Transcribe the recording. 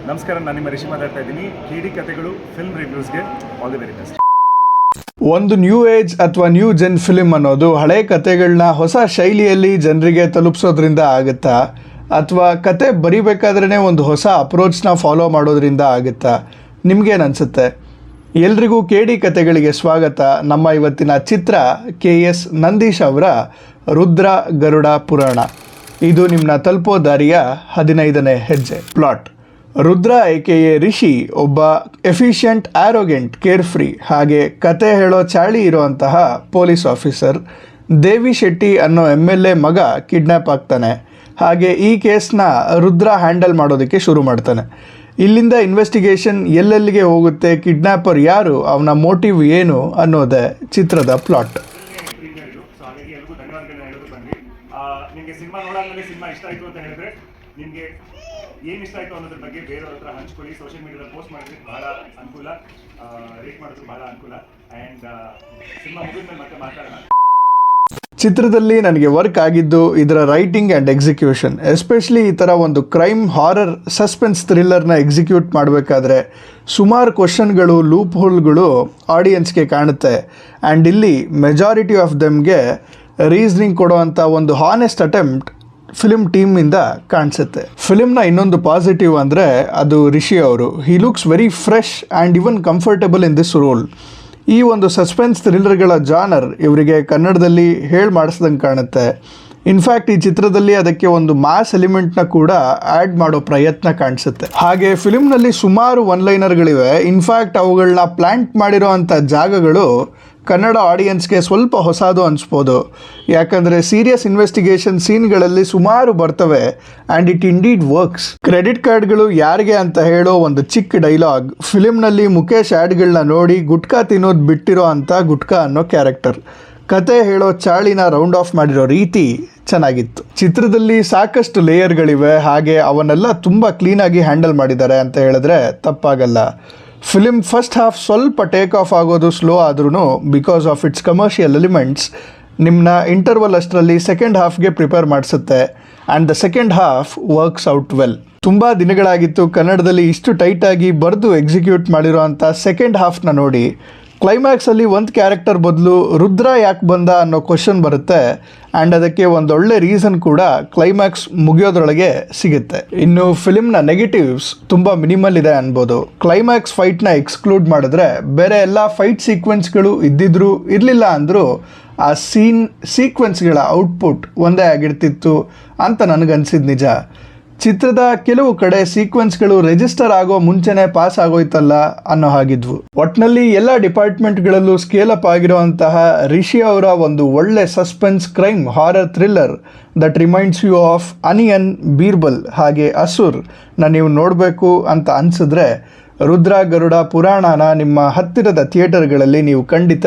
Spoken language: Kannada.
ನಮಸ್ಕಾರ, ನಾನು ನಿಮ್ಮ ರಿಷಿ ಮಾತಾಡ್ತಾ ಇದ್ದೀನಿ. ಕಿಡಿ ಕಥೆಗಳು ಫಿಲ್ಮ್ ರಿವ್ಯೂಸ್ಗೆ ಆಲ್ ದಿ ವೆರಿ ಬೆಸ್ಟ್. ಒಂದು ನ್ಯೂ ಏಜ್ ಅಥವಾ ನ್ಯೂ ಜೆನ್ ಫಿಲ್ಮ್ ಅನ್ನೋದು ಹಳೆ ಕತೆಗಳನ್ನ ಹೊಸ ಶೈಲಿಯಲ್ಲಿ ಜನರಿಗೆ ತಲುಪಿಸೋದ್ರಿಂದ ಆಗುತ್ತಾ, ಅಥವಾ ಕತೆ ಬರಿಬೇಕಾದ್ರೇ ಒಂದು ಹೊಸ ಅಪ್ರೋಚ್ನ ಫಾಲೋ ಮಾಡೋದ್ರಿಂದ ಆಗುತ್ತಾ? ನಿಮಗೇನು ಅನಿಸುತ್ತೆ? ಎಲ್ರಿಗೂ KD ಕತೆಗಳಿಗೆ ಸ್ವಾಗತ. ನಮ್ಮ ಇವತ್ತಿನ ಚಿತ್ರ KS ನಂದೀಶ್ ಅವರ ರುದ್ರ ಗರುಡ ಪುರಾಣ. ಇದು ನಿಮ್ಮನ್ನ ತಲುಪೋ ದಾರಿಯ 15ನೇ ಹೆಜ್ಜೆ. ಪ್ಲಾಟ್: ರುದ್ರ AKA ರಿಷಿ ಒಬ್ಬ ಎಫಿಷಿಯಂಟ್, ಆ್ಯರೋಗೆಂಟ್, ಕೇರ್ಫ್ರೀ ಹಾಗೆ ಕತೆ ಹೇಳೋ ಚಾಳಿ ಇರೋಂತಹ ಪೊಲೀಸ್ ಆಫೀಸರ್. ದೇವಿ ಶೆಟ್ಟಿ ಅನ್ನೋ MLA ಮಗ ಕಿಡ್ನ್ಯಾಪ್ ಆಗ್ತಾನೆ. ಹಾಗೆ ಈ ಕೇಸ್ನ ರುದ್ರ ಹ್ಯಾಂಡಲ್ ಮಾಡೋದಕ್ಕೆ ಶುರು ಮಾಡ್ತಾನೆ. ಇಲ್ಲಿಂದ ಇನ್ವೆಸ್ಟಿಗೇಷನ್ ಎಲ್ಲೆಲ್ಲಿಗೆ ಹೋಗುತ್ತೆ, ಕಿಡ್ನ್ಯಾಪರ್ ಯಾರು, ಅವನ ಮೋಟಿವ್ ಏನು ಅನ್ನೋದೇ ಚಿತ್ರದ ಪ್ಲಾಟ್. ನಿಮಗೆ ಸಿನಿಮಾ ನೋಡಾದ್ಮೇಲೆ ಸಿನಿಮಾ ಇಷ್ಟ ಆಯಿತು ಅಂತ ಹೇಳಿದ್ರೆ ನಿಮಗೆ ಏನು ಇಷ್ಟ ಆಯಿತು ಅನ್ನೋದ್ರ ಬಗ್ಗೆ ಬೇರೆಯವ್ರ ಹತ್ರ ಹಂಚ್ಕೊಳ್ಳಿ. ಸೋಷಿಯಲ್ ಮೀಡಿಯಾದಲ್ಲಿ ಪೋಸ್ಟ್ ಮಾಡಿದ್ರೆ ಬಹಳ ಅನುಕೂಲ, ರೇಟ್ ಮಾಡೋದು ಬಹಳ ಅನುಕೂಲ. ಆ್ಯಂಡ್ ಸಿನಿಮಾ ಮುಗಿದ್ಮೇಲೆ ಮತ್ತೆ ಮಾತಾಡೋಣ. ಚಿತ್ರದಲ್ಲಿ ನನಗೆ ವರ್ಕ್ ಆಗಿದ್ದು ಇದರ ರೈಟಿಂಗ್ ಆ್ಯಂಡ್ ಎಕ್ಸಿಕ್ಯೂಷನ್. ಎಸ್ಪೆಷಲಿ ಈ ಥರ ಒಂದು ಕ್ರೈಮ್, ಹಾರರ್, ಸಸ್ಪೆನ್ಸ್ ಥ್ರಿಲ್ಲರ್ನ ಎಕ್ಸಿಕ್ಯೂಟ್ ಮಾಡಬೇಕಾದ್ರೆ ಸುಮಾರು ಕ್ವಶನ್ಗಳು, ಲೂಪ್ ಹೋಲ್ಗಳು ಆಡಿಯನ್ಸ್ಗೆ ಕಾಣುತ್ತೆ. ಆ್ಯಂಡ್ ಇಲ್ಲಿ ಮೆಜಾರಿಟಿ ಆಫ್ ದೆಮ್ಗೆ ರೀಸನಿಂಗ್ ಕೊಡೋವಂಥ ಒಂದು ಹಾನೆಸ್ಟ್ ಅಟೆಂಪ್ಟ್ ಫಿಲ್ಮ್ ಟೀಮಿಂದ ಕಾಣಿಸುತ್ತೆ. ಫಿಲ್ಮ್ನ ಇನ್ನೊಂದು ಪಾಸಿಟಿವ್ ಅಂದರೆ ಅದು ರಿಷಿ ಅವರು. He looks very fresh and even comfortable in this roll. ಈ ಒಂದು ಸಸ್ಪೆನ್ಸ್ ಥ್ರಿಲ್ಲರ್ಗಳ ಜಾನರ್ ಇವರಿಗೆ ಕನ್ನಡದಲ್ಲಿ ಮಾಡಿಸ್ದಂಗೆ ಕಾಣುತ್ತೆ. ಇನ್ಫ್ಯಾಕ್ಟ್ ಈ ಚಿತ್ರದಲ್ಲಿ ಅದಕ್ಕೆ ಒಂದು ಮಾಸ್ ಎಲಿಮೆಂಟ್ನ ಕೂಡ ಆ್ಯಡ್ ಮಾಡೋ ಪ್ರಯತ್ನ ಕಾಣಿಸುತ್ತೆ. ಹಾಗೆ ಫಿಲ್ಮ್ನಲ್ಲಿ ಸುಮಾರು ಒನ್ಲೈನರ್ಗಳಿವೆ. ಇನ್ಫ್ಯಾಕ್ಟ್ ಅವುಗಳನ್ನ ಪ್ಲ್ಯಾಂಟ್ ಮಾಡಿರೋ ಅಂಥ ಜಾಗಗಳು ಕನ್ನಡ ಆಡಿಯನ್ಸ್ಗೆ ಸ್ವಲ್ಪ ಹೊಸದು ಅನಿಸ್ಬೋದು. ಯಾಕಂದರೆ ಸೀರಿಯಸ್ ಇನ್ವೆಸ್ಟಿಗೇಷನ್ ಸೀನ್ಗಳಲ್ಲಿ ಸುಮಾರು ಬರ್ತವೆ. And it indeed works. Credit ಕಾರ್ಡ್ಗಳು ಯಾರಿಗೆ ಅಂತ ಹೇಳೋ ಒಂದು ಚಿಕ್ಕ ಡೈಲಾಗ್. ಫಿಲ್ಮ್ನಲ್ಲಿ ಮುಖೇಶ್ ಆ್ಯಡ್ಗಳನ್ನ ನೋಡಿ ಗುಟ್ಕಾ ತಿನ್ನೋದು ಬಿಟ್ಟಿರೋ ಅಂಥ ಗುಟ್ಕಾ ಅನ್ನೋ ಕ್ಯಾರೆಕ್ಟರ್. ಕತೆ ಹೇಳೋ ಚಾಳಿನ ರೌಂಡ್ ಆಫ್ ಮಾಡಿರೋ ರೀತಿ ಚೆನ್ನಾಗಿತ್ತು. ಚಿತ್ರದಲ್ಲಿ ಸಾಕಷ್ಟು ಲೇಯರ್ಗಳಿವೆ. ಹಾಗೆ ಅವನ್ನೆಲ್ಲ ತುಂಬ ಕ್ಲೀನಾಗಿ ಹ್ಯಾಂಡಲ್ ಮಾಡಿದ್ದಾರೆ ಅಂತ ಹೇಳಿದ್ರೆ ತಪ್ಪಾಗಲ್ಲ. ಫಿಲ್ಮ್ ಫಸ್ಟ್ ಹಾಫ್ ಸ್ವಲ್ಪ ಟೇಕ್ ಆಫ್ ಆಗೋದು ಸ್ಲೋ ಆದ್ರೂ because of its commercial elements ನಿಮ್ಮನ್ನ ಇಂಟರ್ವಲ್ ಅಷ್ಟರಲ್ಲಿ ಸೆಕೆಂಡ್ ಹಾಫ್ಗೆ ಪ್ರಿಪೇರ್ ಮಾಡಿಸುತ್ತೆ. And the second half works out well. ತುಂಬ ದಿನಗಳಾಗಿತ್ತು ಕನ್ನಡದಲ್ಲಿ ಇಷ್ಟು ಟೈಟಾಗಿ ಬರೆದು ಎಕ್ಸಿಕ್ಯೂಟ್ ಮಾಡಿರೋ ಅಂಥ ಸೆಕೆಂಡ್ ಹಾಫ್ನ ನೋಡಿ. ಕ್ಲೈಮ್ಯಾಕ್ಸಲ್ಲಿ ಒಂದು ಕ್ಯಾರೆಕ್ಟರ್ ಬದಲು ರುದ್ರ ಯಾಕೆ ಬಂದ ಅನ್ನೋ ಕ್ವಶನ್ ಬರುತ್ತೆ. ಆ್ಯಂಡ್ ಅದಕ್ಕೆ ಒಂದೊಳ್ಳೆ ರೀಸನ್ ಕೂಡ ಕ್ಲೈಮ್ಯಾಕ್ಸ್ ಮುಗಿಯೋದ್ರೊಳಗೆ ಸಿಗುತ್ತೆ. ಇನ್ನು ಫಿಲ್ಮ್ನ ನೆಗೆಟಿವ್ಸ್ ತುಂಬ ಮಿನಿಮಲ್ ಇದೆ ಅನ್ಬೋದು. ಕ್ಲೈಮ್ಯಾಕ್ಸ್ ಫೈಟ್ನ ಎಕ್ಸ್ಕ್ಲೂಡ್ ಮಾಡಿದ್ರೆ ಬೇರೆ ಎಲ್ಲ ಫೈಟ್ ಸೀಕ್ವೆನ್ಸ್ಗಳು ಇದ್ದಿದ್ರು ಇರಲಿಲ್ಲ ಅಂದರೂ ಆ ಸೀಕ್ವೆನ್ಸ್ಗಳ ಔಟ್ಪುಟ್ ಒಂದೇ ಆಗಿರ್ತಿತ್ತು ಅಂತ ನನಗನ್ಸಿದ್ದು ನಿಜ. ಚಿತ್ರದ ಕೆಲವು ಕಡೆ ಸೀಕ್ವೆನ್ಸ್ಗಳು ರಿಜಿಸ್ಟರ್ ಆಗೋ ಮುಂಚೆನೇ ಪಾಸ್ ಆಗೋಯ್ತಲ್ಲ ಅನ್ನೋ ಹಾಗಿದ್ವು. ಒಟ್ಟಿನಲ್ಲಿ ಎಲ್ಲ ಡಿಪಾರ್ಟ್ಮೆಂಟ್ಗಳಲ್ಲೂ ಸ್ಕೇಲ್ ಅಪ್ ಆಗಿರುವಂತಹ ರಿಷಿ ಅವರ ಒಂದು ಒಳ್ಳೆ suspense, crime, horror thriller that reminds you of Anniyan, Birbal ಹಾಗೆ ಅಸುರ್ ನೀವು ನೋಡಬೇಕು ಅಂತ ಅನಿಸಿದ್ರೆ ರುದ್ರ ಗರುಡ ಪುರಾಣನ ನಿಮ್ಮ ಹತ್ತಿರದ ಥಿಯೇಟರ್ಗಳಲ್ಲಿ ನೀವು ಖಂಡಿತ